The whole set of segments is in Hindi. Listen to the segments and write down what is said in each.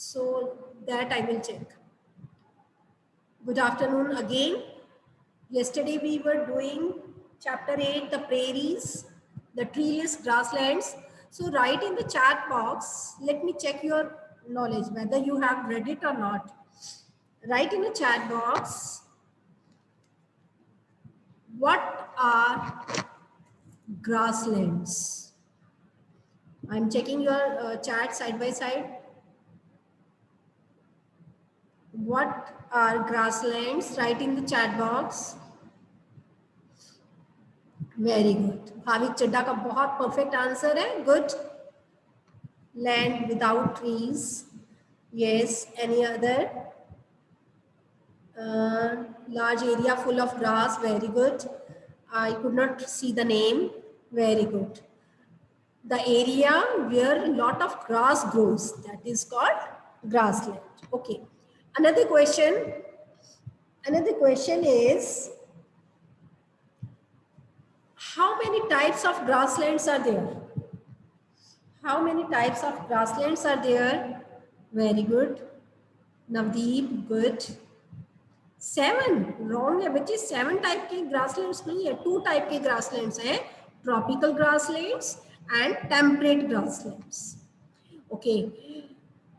so that I will check. Good afternoon again. Yesterday we were doing chapter 8, the prairies, the treeless grasslands. So write in the chat box, let me check your knowledge whether you have read it or not. Write in the chat box, what are grasslands? I'm checking your chat side by side. What are grasslands? Write in the chat box. Very good. Bhavik Chadda का बहुत परफेक्ट आंसर है. Good. Land without trees. Yes. Any other? Large area full of grass. Very good. I could not see the name. Very good. The area where lot of grass grows, that is called grassland. Okay. Another question is, how many types of grasslands are there? How many types of grasslands are there? Very good. Navdeep, good. 7. Wrong है बच्चे. 7 टाइप के grasslands नहीं है. 2 टाइप के grasslands है. Tropical grasslands and temperate grasslands. Okay.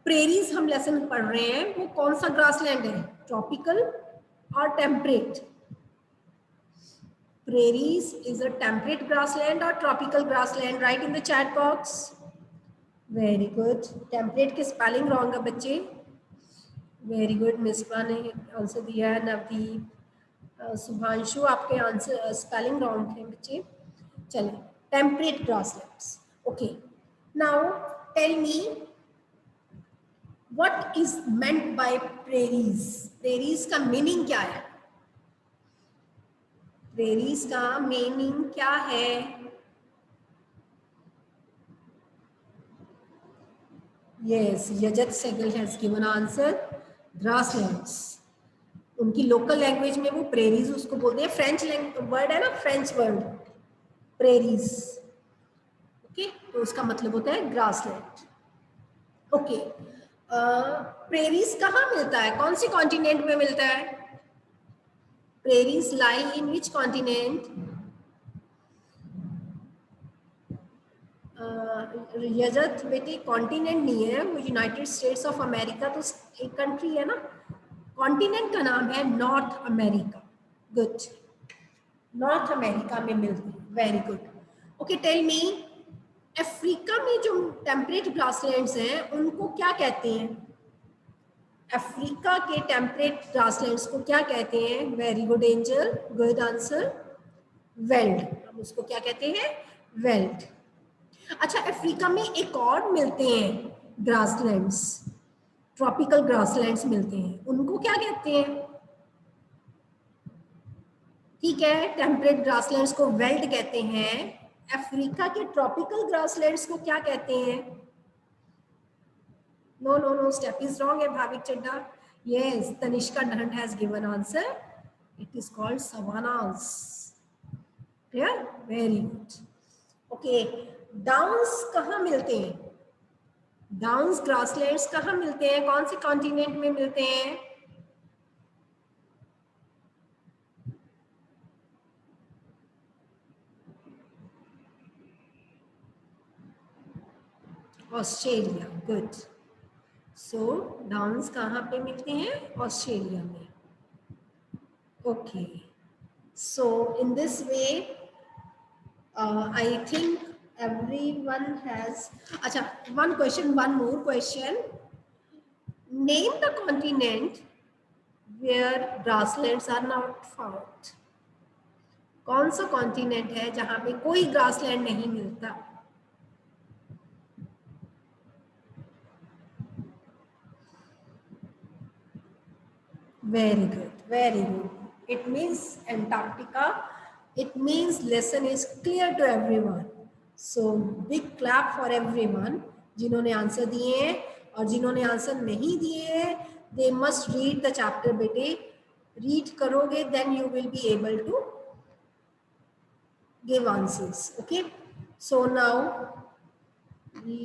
Prairies हम लेसन पढ़ रहे हैं. वो कौन सा grassland है? Tropical और temperate? Prairies is a temperate grassland or tropical grassland? Write in the chat box. Very good. Temperate की spelling wrong है बच्चे. Very good. मिसबा ने आंसर दिया है. नवदीप, सुभांशु, आपके आंसर स्पेलिंग रॉन्ग है बच्चे. चलिए. Temperate grasslands. Okay. Now tell me, what is meant by prairies? Prairies का मीनिंग क्या है? Prairies का मीनिंग क्या है? Yes, Yajat Sehgal has given answer. Grasslands. उनकी लोकल लैंग्वेज में वो प्रेरीज उसको बोलते हैं. फ्रेंच वर्ड है ना, फ्रेंच वर्ड प्रेरीज. ओके. तो उसका मतलब होता है ग्रासलैंड. ओके. प्रेरीज कहाँ मिलता है? कौन से कॉन्टिनेंट में मिलता है? Prairies lie in which continent? यजत बेटे कॉन्टिनेंट नहीं है वो, यूनाइटेड स्टेट्स ऑफ अमेरिका तो एक कंट्री है ना. कॉन्टिनेंट का नाम है North America. Good. North America में मिलती है. Very good. Okay. Tell me, Africa में जो टेम्परेट ग्रासलैंड्स हैं उनको क्या कहते हैं? अफ्रीका के टेम्परेट ग्रासलैंड्स को क्या कहते हैं? Very good angel. Good answer. Weld. हम उसको क्या कहते हैं? वेल्ड. अच्छा, अफ्रीका में एक और मिलते हैं ग्रासलैंड्स, ट्रॉपिकल ग्रासलैंड्स मिलते हैं. उनको क्या कहते हैं? ठीक है. टेम्परेट ग्रासलैंड्स को वेल्ड कहते हैं. अफ्रीका के ट्रॉपिकल ग्रासलैंड्स को क्या कहते हैं? No no no, step is wrong है Bhavik Chadda. Yes, Tanishka Dhand has given answer. It is called savannas. Clear? Very good. Okay. Downs कहाँ मिलते हैं? डाउन्स ग्रासलैंड्स कहाँ मिलते हैं? कौन से कॉन्टिनेंट में मिलते हैं? ऑस्ट्रेलिया. गुड. सो डाउन्स कहाँ पे मिलते हैं? ऑस्ट्रेलिया में. Okay. So in this way I think everyone has. Acha, one more question. Name the continent where grasslands are not found. कौन सा कॉन्टिनेंट है जहां पे कोई ग्रासलैंड नहीं मिलता? Very good. Very good. It means Antarctica. It means lesson is clear to everyone. So big clap for everyone जिन्होंने आंसर दिए हैं, और जिन्होंने आंसर नहीं दिए हैं they must read the chapter. बेटे रीड करोगे then you will be able to give answers. Okay. So now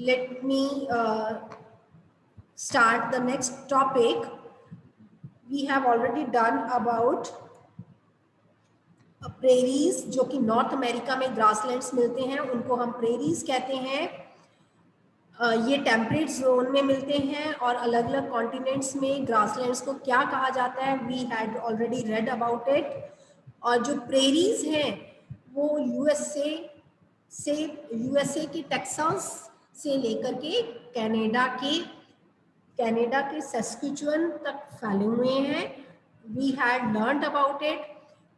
let me start the next topic. We have already done about prairies, जो कि नॉर्थ अमेरिका में ग्रासलैंड्स मिलते हैं, उनको हम प्रेरीज कहते हैं। ये टेम्परेट जोन में मिलते हैं और अलग अलग कॉन्टिनेंट्स में ग्रासलैंड्स को क्या कहा जाता है, we had already read about it. और जो प्रेरीज हैं वो यूएसए के टेक्सास से लेकर के कनाडा के सस्केचुअन तक फैले हुए हैं। We had learned about it.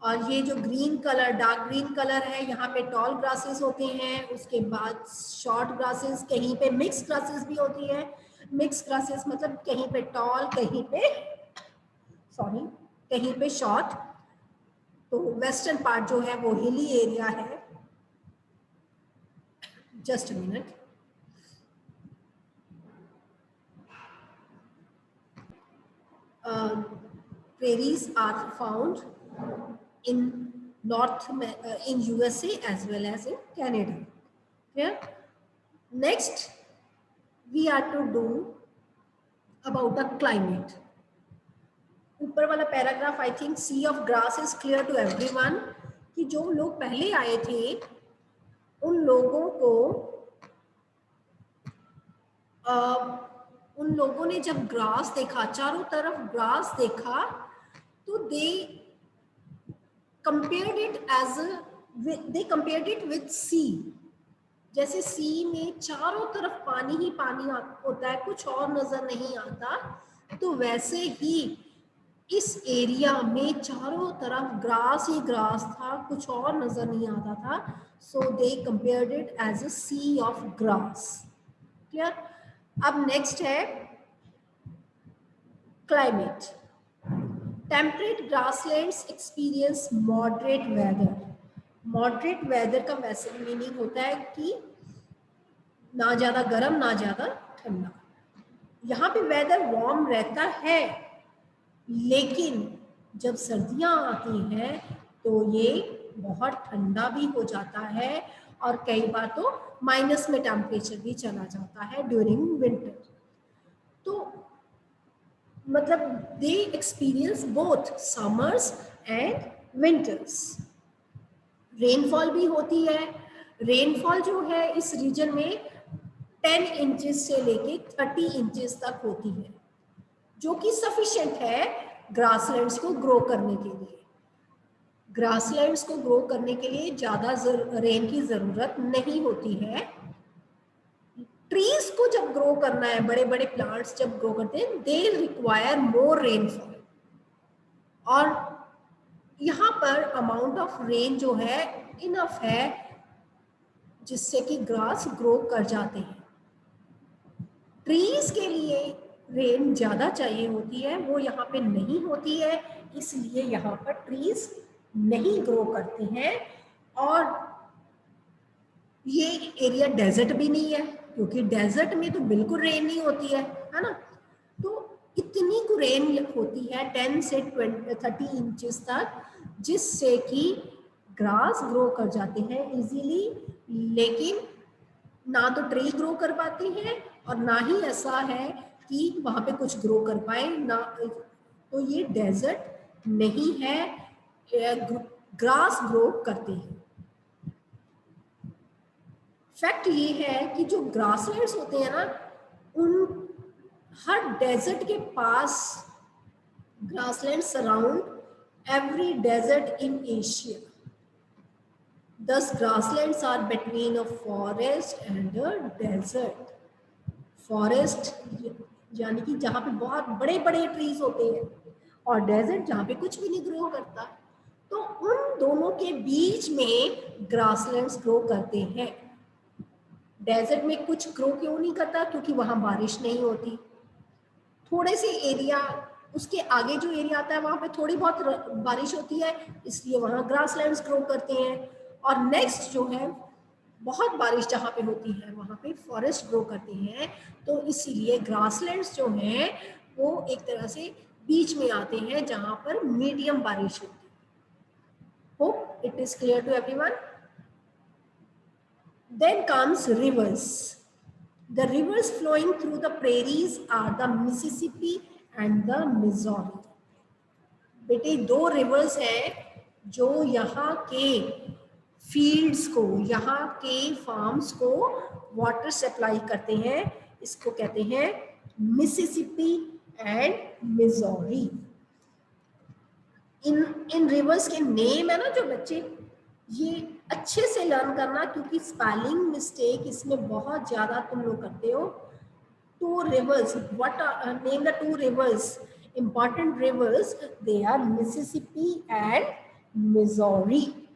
और ये जो green colour, dark green colour है, यहाँ पे टॉल ग्रासेस होते हैं, उसके बाद शॉर्ट ग्रासेस, कहीं पे मिक्स ग्रासेस भी होती है। मिक्स ग्रासेस मतलब कहीं पे टॉल, कहीं पे शॉर्ट। तो वेस्टर्न पार्ट जो है वो हिली एरिया है। Just a minute. prairies are found in in USA as well as in Canada. Clear? Next, we are to do about the climate. ऊपर वाला paragraph, I think sea of grass is clear to everyone, कि जो लोग पहले आए थे उन लोगों ने जब ग्रास देखा, चारों तरफ ग्रास देखा, तो दे कंपेयर्ड इट विद सी। जैसे सी में चारों तरफ पानी ही पानी होता है, कुछ और नजर नहीं आता, तो वैसे ही इस एरिया में चारों तरफ ग्रास ही ग्रास था, कुछ और नजर नहीं आता था। So they compared it as a sea of grass. Clear? अब नेक्स्ट है climate. Temperate grasslands experience moderate weather. Moderate weather का वैसे मीनिंग होता है कि ना ज्यादा गर्म ना ज्यादा ठंडा। यहाँ पे वेदर वार्म रहता है, लेकिन जब सर्दियां आती हैं तो ये बहुत ठंडा भी हो जाता है और कई बार तो माइनस में टेम्परेचर भी चला जाता है ड्यूरिंग विंटर। तो मतलब they experience both summers and winters. Rainfall भी होती है। रेनफॉल जो है इस रीजन में 10 इंचेस से लेके 30 इंचेस तक होती है, जो कि सफिशिएंट है ग्रासलैंड्स को ग्रो करने के लिए। ग्रासलैंड्स को ग्रो करने के लिए ज्यादा रेन की जरूरत नहीं होती है। ट्रीज को जब ग्रो करना है, बड़े बड़े प्लांट्स जब ग्रो करते हैं, दे रिक्वायर मोर रेनफॉल। और यहाँ पर अमाउंट ऑफ रेन जो है इनफ है जिससे कि ग्रास ग्रो कर जाते हैं। ट्रीज के लिए रेन ज्यादा चाहिए होती है, वो यहाँ पे नहीं होती है, इसलिए यहाँ पर ट्रीज नहीं ग्रो करते हैं। और ये एरिया डेजर्ट भी नहीं है, क्योंकि डेजर्ट में तो बिल्कुल रेन नहीं होती है ना। तो इतनी को रेन होती है 10 से 30 इंचेस तक, जिससे कि ग्रास ग्रो कर जाते हैं इजीली। लेकिन ना तो ट्री ग्रो कर पाते हैं और ना ही ऐसा है कि वहां पे कुछ ग्रो कर पाए ना। तो ये डेजर्ट नहीं है, ग्रास ग्रो करते हैं। फैक्ट ये है कि जो ग्रासलैंड्स होते हैं ना, उन हर डेजर्ट के पास grassland surround every desert in Asia. Thus grasslands are between a forest and a desert. Forest यानी कि जहाँ पे बहुत बड़े बड़े ट्रीज होते हैं, और डेजर्ट जहाँ पे कुछ भी नहीं ग्रो करता। तो उन दोनों के बीच में ग्रासलैंड्स ग्रो करते हैं। डेजर्ट में कुछ ग्रो क्यों नहीं करता? क्योंकि वहाँ बारिश नहीं होती। थोड़े से एरिया, उसके आगे जो एरिया आता है वहाँ पे थोड़ी बहुत बारिश होती है, इसलिए वहाँ ग्रासलैंड्स ग्रो करते हैं। और नेक्स्ट जो है, बहुत बारिश जहाँ पे होती है वहाँ पे फॉरेस्ट ग्रो करते हैं। तो इसीलिए ग्रासलैंड्स जो हैं वो एक तरह से बीच में आते हैं, जहाँ पर मीडियम बारिश होती है। Hope it is clear to everyone. Then comes rivers. The rivers flowing through the prairies are the Mississippi and the Missouri. बेटे दो रिवर्स हैं जो यहाँ के फील्ड्स को, यहाँ के फार्म्स को वाटर सप्लाई करते हैं. इसको कहते हैं Mississippi and Missouri. In reverse के नेम है ना जो बच्चे, ये अच्छे से लर्न करना, क्योंकि स्पेलिंग मिस्टेक इसमें बहुत ज्यादा तुम लोग करते हो. Two rivers, what are name the two rivers, important rivers, they are Mississippi and Missouri.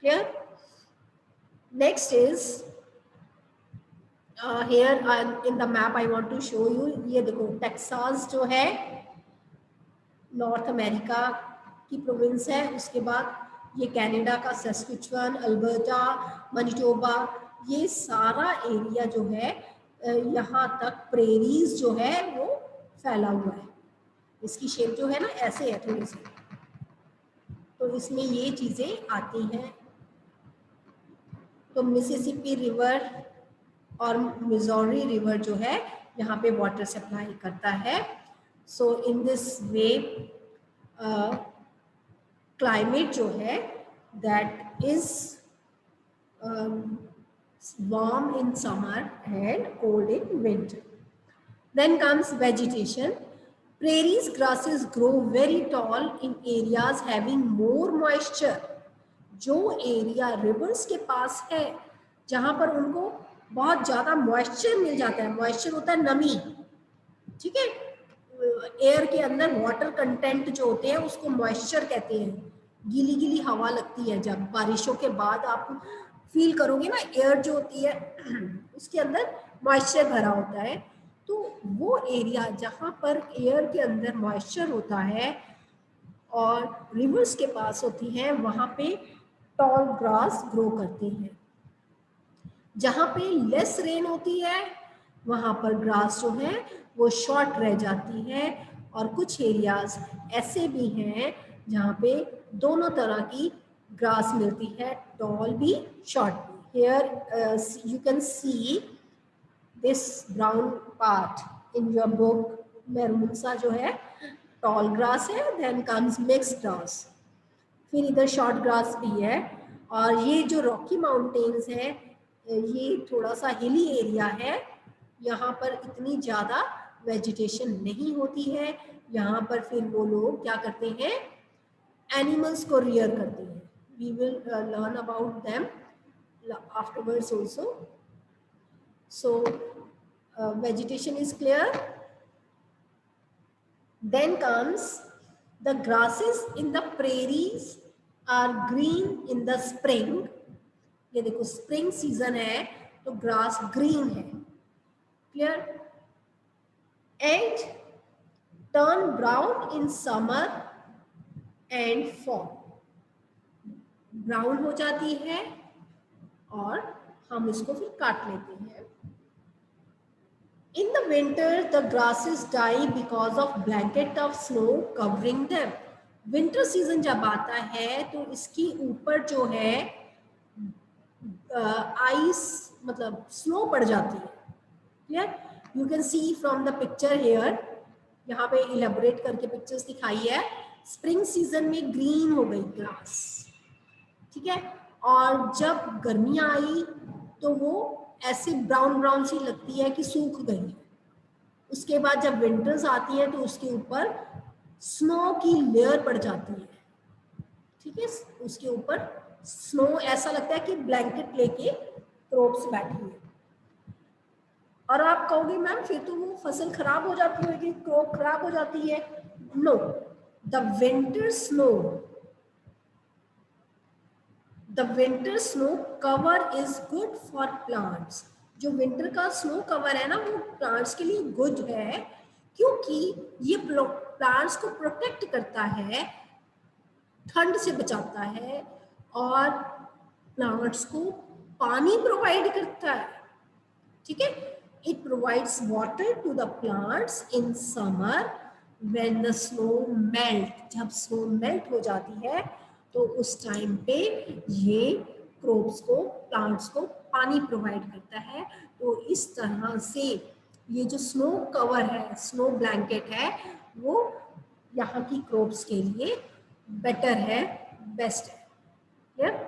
Clear? Next is here in the map I want to show you. ये देखो टेक्सास जो है नॉर्थ अमेरिका की प्रोविंस है. उसके बाद ये कनाडा का सस्कुचुआन, अल्बर्टा, मैनिटोबा, ये सारा एरिया जो है यहाँ तक प्रेरीज जो है वो फैला हुआ है. इसकी शेप जो है ना ऐसे है थोड़ी सी, तो इसमें ये चीजें आती हैं. तो मिसिसिपी रिवर और मिजोरी रिवर जो है यहाँ पे वाटर सप्लाई करता है. सो इन दिस वे क्लाइमेट जो है that is warm in summer and cold in winter. Then comes vegetation. Prairies grasses grow very tall in areas having more moisture. जो एरिया रिवर्स के पास है जहां पर उनको बहुत ज्यादा मॉइस्चर मिल जाता है, मॉइस्चर होता है नमी, ठीक है, एयर के अंदर वाटर कंटेंट जो होते हैं उसको मॉइस्चर कहते हैं. गीली गीली हवा लगती है जब बारिशों के बाद, आप फील करोगे ना एयर जो होती है उसके अंदर मॉइस्चर भरा होता है. तो वो एरिया जहाँ पर एयर के अंदर मॉइस्चर होता है और रिवर्स के पास होती है, वहाँ पे टॉल ग्रास ग्रो करते हैं. जहाँ पे लेस रेन होती है वहाँ पर ग्रास जो है वो शॉर्ट रह जाती है. और कुछ एरियाज ऐसे भी हैं जहाँ पे दोनों तरह की ग्रास मिलती है, टॉल भी शॉर्ट भी. Here you can see this brown part in your book. Maroon सा जो है टॉल ग्रास है, देन कम्स मिक्स्ड ग्रास, फिर इधर शॉर्ट ग्रास भी है. और ये जो रॉकी माउंटेन्स है ये थोड़ा सा हिली एरिया है, यहाँ पर इतनी ज़्यादा वेजिटेशन नहीं होती है. यहाँ पर फिर वो लोग क्या करते हैं, एनिमल्स को रियर करते हैं. We will learn about them afterwards also. So vegetation is clear. Then comes the grasses in the prairies are green in the spring. ये देखो स्प्रिंग सीजन है तो ग्रास ग्रीन है. Clear? And turn brown in summer and fall. Brown हो जाती है और हम इसको फिर काट लेते हैं. In the winter the grasses die because of blanket of snow covering them. Winter season जब आता है तो इसके ऊपर जो है आइस मतलब स्नो पड़ जाती है. Clear? You can see from the picture here, यहाँ पे इलेबोरेट करके पिक्चर्स दिखाई है. स्प्रिंग सीजन में ग्रीन हो गई ग्रास, ठीक है, और जब गर्मियाँ आई तो वो ऐसे ब्राउन ब्राउन सी लगती है कि सूख गई है. उसके बाद जब विंटर्स आती है तो उसके ऊपर स्नो की लेयर पड़ जाती है, ठीक है, उसके ऊपर स्नो ऐसा लगता है कि ब्लैंकेट लेके क्रोप्स बैठी है. और आप कहोगे मैम फिर तो वो फसल खराब हो जाती होगी, क्रोप खराब हो जाती है. No, the winter snow, The winter snow cover is good for plants. जो विंटर का स्नो कवर है ना वो प्लांट्स के लिए गुड है, क्योंकि ये प्लांट्स को प्रोटेक्ट करता है, ठंड से बचाता है और प्लांट्स को पानी प्रोवाइड करता है. ठीक है, it provides water to the plants in summer when the snow melt. जब स्नो मेल्ट हो जाती है तो उस टाइम पे ये क्रोप्स को, प्लांट्स को पानी प्रोवाइड करता है तो इस तरह से ये जो स्नो कवर है, स्नो ब्लैंकेट है, वो यहाँ की क्रॉप्स के लिए बेटर है, बेस्ट है। क्लियर?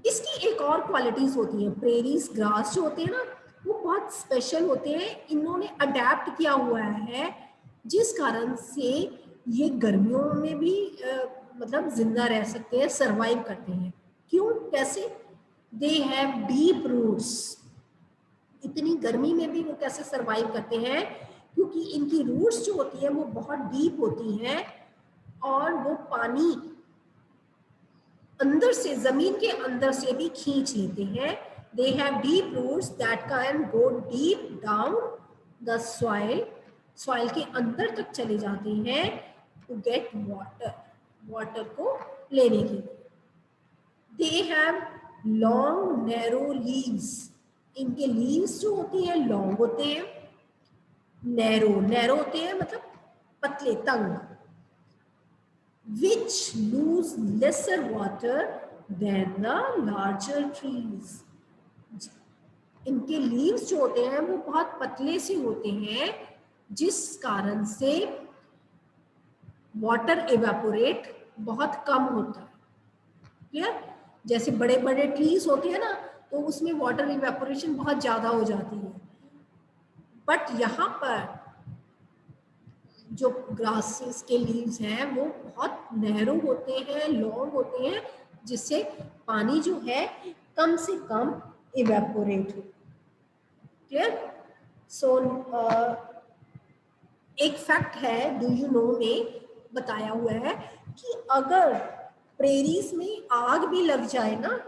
इसकी एक और क्वालिटीज होती है, प्रेरीज ग्रास जो होते हैं ना, वो बहुत स्पेशल होते हैं, इन्होंने अडेप्ट किया हुआ है, जिस कारण से ये गर्मियों में भी मतलब जिंदा रह सकते हैं, सरवाइव करते हैं। क्यों, कैसे? They have deep roots. इतनी गर्मी में भी वो कैसे सरवाइव करते हैं? क्योंकि इनकी रूट्स जो होती है वो बहुत डीप होती हैं और वो पानी अंदर से, जमीन के अंदर से भी खींच लेते हैं। They have deep roots that can go deep down the soil, soil के अंदर तक चले जाते हैं टू गेट वाटर, वाटर को लेने के लिए। They have long narrow leaves, इनके लीव्स जो होते हैं लॉन्ग होते हैं, नैरो, नैरो होते हैं मतलब पतले, तंग, which lose lesser water than the larger trees. इनके लीव्स जो होते हैं वो बहुत पतले से होते हैं, जिस कारण से वाटर इवेपोरेट बहुत कम होता है। क्लियर? जैसे बड़े बड़े ट्रीज होते हैं ना, तो उसमें वाटर इवेपोरेशन बहुत ज्यादा हो जाती है, बट यहाँ पर जो ग्रासेस के लीव्स हैं वो बहुत नैरो होते हैं, लॉन्ग होते हैं, जिससे पानी जो है कम से कम इवेपोरेट हो। क्लियर? सो एक फैक्ट है, डू यू नो में बताया हुआ है कि अगर प्रेरीज में आग भी लग जाए ना,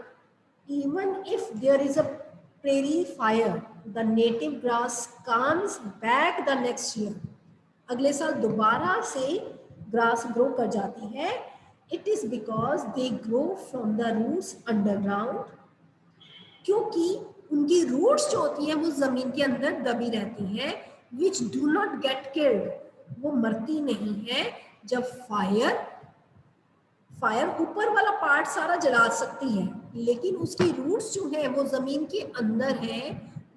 even if there is a prairie fire, the native grass comes back the next year, अगले साल दोबारा से ग्रास ग्रो कर जाती है। It is because they grow from the roots underground, क्योंकि उनकी रूट्स जो होती है वो जमीन के अंदर दबी रहती हैं, which do not get killed, वो मरती नहीं है। जब फायर ऊपर वाला पार्ट सारा जला सकती है, लेकिन उसकी रूट्स जो है वो जमीन के अंदर है,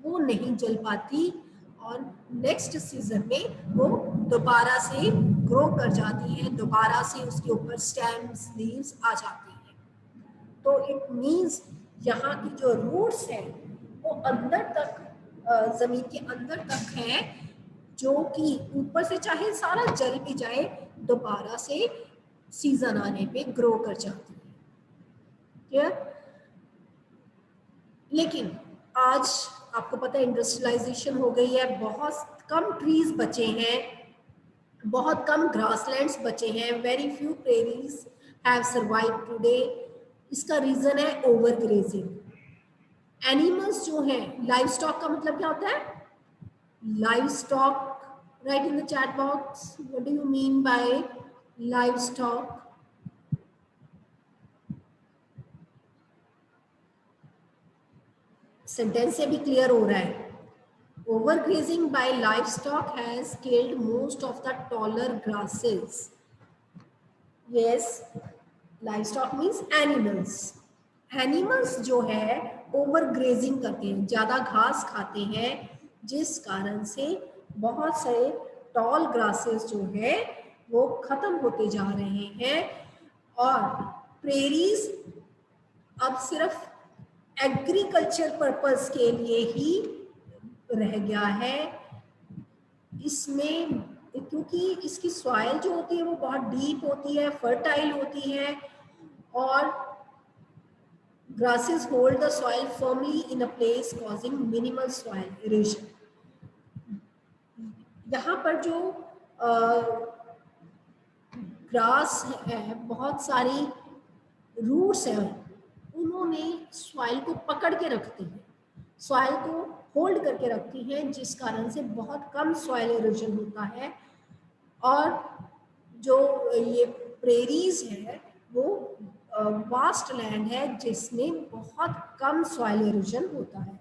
वो नहीं जल पाती, और नेक्स्ट सीजन में वो दोबारा से ग्रो कर जाती है, दोबारा से उसके ऊपर स्टेम्स, लीव्स आ जाती हैं। तो इट मीन्स यहाँ की जो रूट्स हैं वो अंदर तक, जमीन के अंदर तक है, जो कि ऊपर से चाहे सारा जल भी जाए, दोबारा से सीजन आने पे ग्रो कर जाती है। क्लियर? लेकिन आज आपको पता है इंडस्ट्रियलाइजेशन हो गई है, बहुत कम ट्रीज बचे हैं, बहुत कम ग्रासलैंड्स बचे हैं, very few prairies have survived today. इसका रीजन है ओवर ग्रेजिंग। एनिमल्स जो हैं, लाइव स्टॉक का मतलब क्या होता है? Live stock, right in the chat box, what do you mean by live stock? Sentence से भी क्लियर हो रहा है। Overgrazing by livestock has killed most of the taller grasses. Yes, livestock means animals. Animals जो है overgrazing करते हैं, ज़्यादा घास खाते हैं, जिस कारण से बहुत सारे टॉल ग्रासेस जो है वो खत्म होते जा रहे हैं, और प्रेरीज अब सिर्फ एग्रीकल्चर पर्पस के लिए ही रह गया है। इसमें क्योंकि इसकी सॉइल जो होती है वो बहुत डीप होती है, फर्टाइल होती है, और grasses hold the soil firmly in a place causing minimal soil erosion. यहाँ पर जो ग्रास है, बहुत सारी रूट्स हैं, उन्होंने सॉइल को पकड़ के रखती हैं, सॉइल को होल्ड करके रखती हैं, जिस कारण से बहुत कम सॉइल इरोजन होता है। और जो ये प्रेरीज है वो वास्ट लैंड है जिसमें बहुत कम सॉइल इरोजन होता है।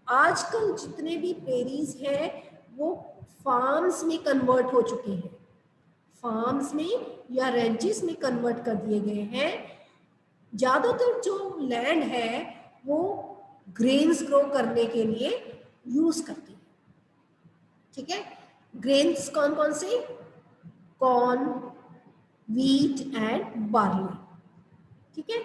आजकल जितने भी प्रेरीज हैं वो फार्म्स में कन्वर्ट हो चुके हैं, फार्म्स में या रेंचेस में कन्वर्ट कर दिए गए हैं। ज़्यादातर जो लैंड है वो ग्रेन्स ग्रो करने के लिए यूज करते हैं। ठीक है, ग्रेन्स कौन कौन से? Corn, wheat and barley. ठीक है,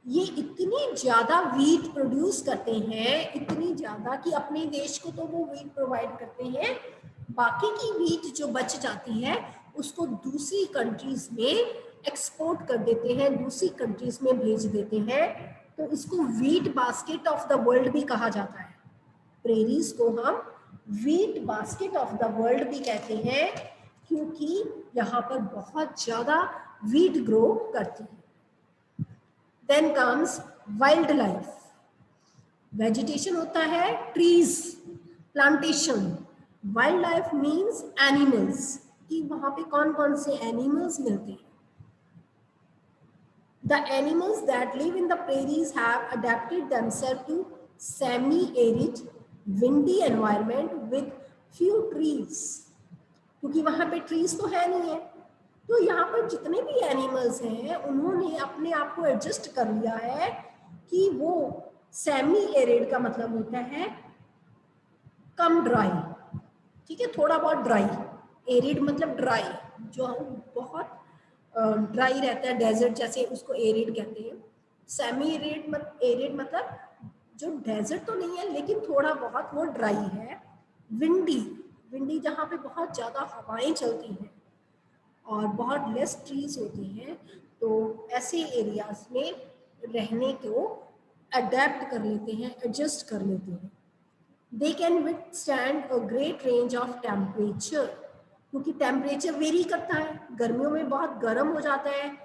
ये इतनी ज्यादा व्हीट प्रोड्यूस करते हैं, इतनी ज्यादा कि अपने देश को तो वो व्हीट प्रोवाइड करते हैं, बाकी की व्हीट जो बच जाती है उसको दूसरी कंट्रीज में एक्सपोर्ट कर देते हैं, दूसरी कंट्रीज में भेज देते हैं। तो इसको wheat basket of the world भी कहा जाता है। प्रेरीज को हम wheat basket of the world भी कहते हैं, क्योंकि यहाँ पर बहुत ज्यादा व्हीट ग्रो करती है। Then comes wild life. Vegetation होता है trees, plantation. Wild life means animals, कि वहां पे कौन कौन से एनिमल्स मिलते हैं। The animals that live in the prairies have adapted themselves to semi-arid, windy environment with few trees. क्योंकि वहां पे ट्रीज तो है नहीं है, तो यहाँ पर जितने भी एनिमल्स हैं उन्होंने अपने आप को एडजस्ट कर लिया है कि वो सेमी एरिड का मतलब होता है कम ड्राई। ठीक है, थोड़ा बहुत ड्राई। एरिड मतलब ड्राई, जो बहुत ड्राई रहता है, डेजर्ट जैसे, उसको एरिड कहते हैं। सेमी एरिड एरिड मतलब जो डेजर्ट तो नहीं है लेकिन थोड़ा बहुत वो ड्राई है। विंडी, विंडी जहाँ पे बहुत ज़्यादा हवाएं चलती हैं और बहुत लेस ट्रीज होती हैं, तो ऐसे एरियाज में रहने को अडेप्ट कर लेते हैं, एडजस्ट कर लेते हैं। They can withstand a great range of temperature, क्योंकि टेम्परेचर वेरी करता है। गर्मियों में बहुत गर्म हो जाता है,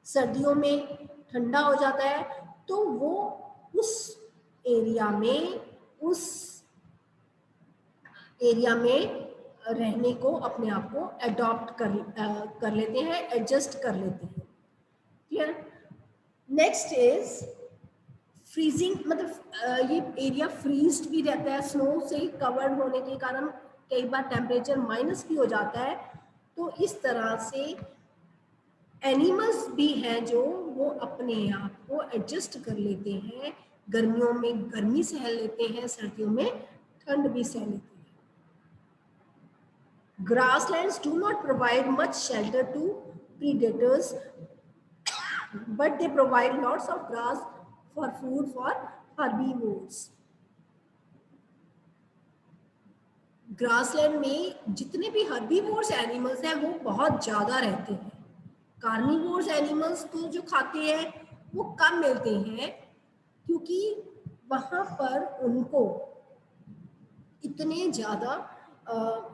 सर्दियों में ठंडा हो जाता है, तो वो उस एरिया में रहने को, अपने आप को अडॉप्ट कर लेते हैं, एडजस्ट कर लेते हैं। क्लियर? नेक्स्ट इज फ्रीजिंग, मतलब ये एरिया फ्रीज्ड भी रहता है, स्नो से कवर्ड होने के कारण कई बार टेम्परेचर माइनस भी हो जाता है। तो इस तरह से एनिमल्स भी हैं जो वो अपने आप को एडजस्ट कर लेते हैं, गर्मियों में गर्मी सह लेते हैं, सर्दियों में ठंड भी सह लेते हैं। Grasslands do not provide much shelter to predators, but they provide lots of grass for food for herbivores. Grassland में जितने भी हर्बीवोर्स एनिमल्स हैं वो बहुत ज़्यादा रहते हैं। कार्निवोर्स एनिमल्स को जो खाते हैं वो कम मिलते हैं, क्योंकि वहाँ पर उनको इतने ज़्यादा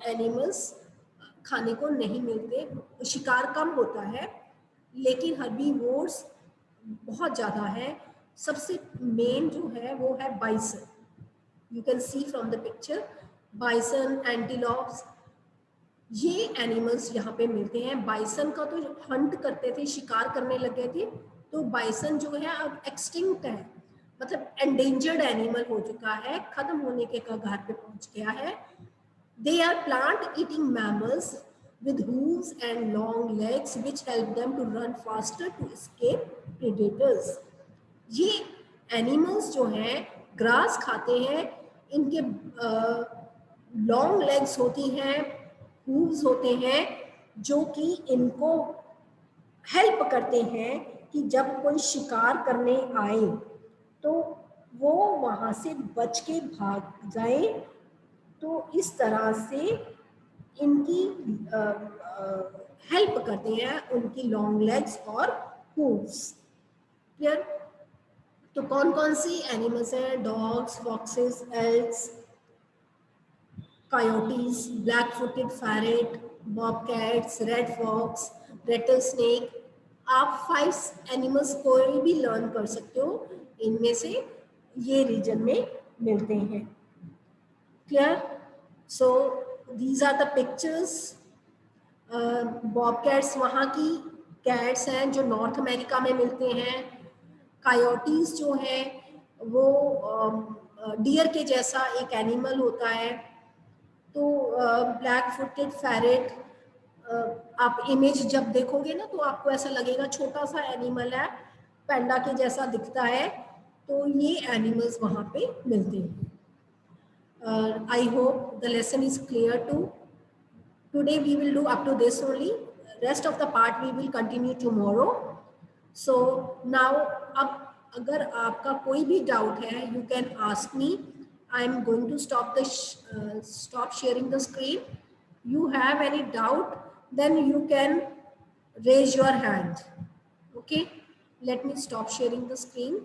एनिमल्स खाने को नहीं मिलते, शिकार कम होता है। लेकिन हर्बीवोर्स बहुत ज़्यादा है। सबसे मेन जो है वो है bison. You can see from the picture, bison, antelopes, ये एनिमल्स यहाँ पे मिलते हैं। बाइसन का तो हंट करते थे, शिकार करने लगे थे, तो बाइसन जो है अब एक्सटिंक्ट है, मतलब एंडेंजर्ड एनिमल हो चुका है, खत्म होने के कगार पे पहुंच गया है। They are plant eating mammals with hooves and long legs which help them to run faster to escape predators. ये एनिमल्स जो हैं ग्रास खाते हैं, इनके लॉन्ग लेग्स होती हैं, हूव्स होते हैं, जो कि इनको हेल्प करते हैं कि जब कोई शिकार करने आए तो वो वहाँ से बच के भाग जाए। तो इस तरह से इनकी हेल्प करते हैं उनकी लॉन्ग लेग्स और हूव्स। क्लियर? तो कौन कौन सी एनिमल्स हैं? Dogs, foxes, elks, coyotes, black footed ferret, bobcats, red fox, rattlesnake. आप 5 एनिमल्स कोई भी लर्न कर सकते हो, इनमें से ये रीजन में मिलते हैं। Clear? So these are the pictures. Bobcats वहाँ की कैट्स हैं जो नॉर्थ अमेरिका में मिलते हैं। कायोटीज जो है वो डियर के जैसा एक एनिमल होता है। तो ब्लैक फुटेड पैरेट, आप इमेज जब देखोगे ना तो आपको ऐसा लगेगा छोटा सा एनिमल है, पैंडा के जैसा दिखता है, तो ये एनिमल्स वहाँ पे मिलते हैं. I hope the lesson is clear too. Today we will do up to this only. Rest of the part we will continue tomorrow. So now, अब अगर आपका कोई भी doubt है, you can ask me. I am going to stop sharing the screen. You have any doubt, then you can raise your hand. Okay, let me stop sharing the screen.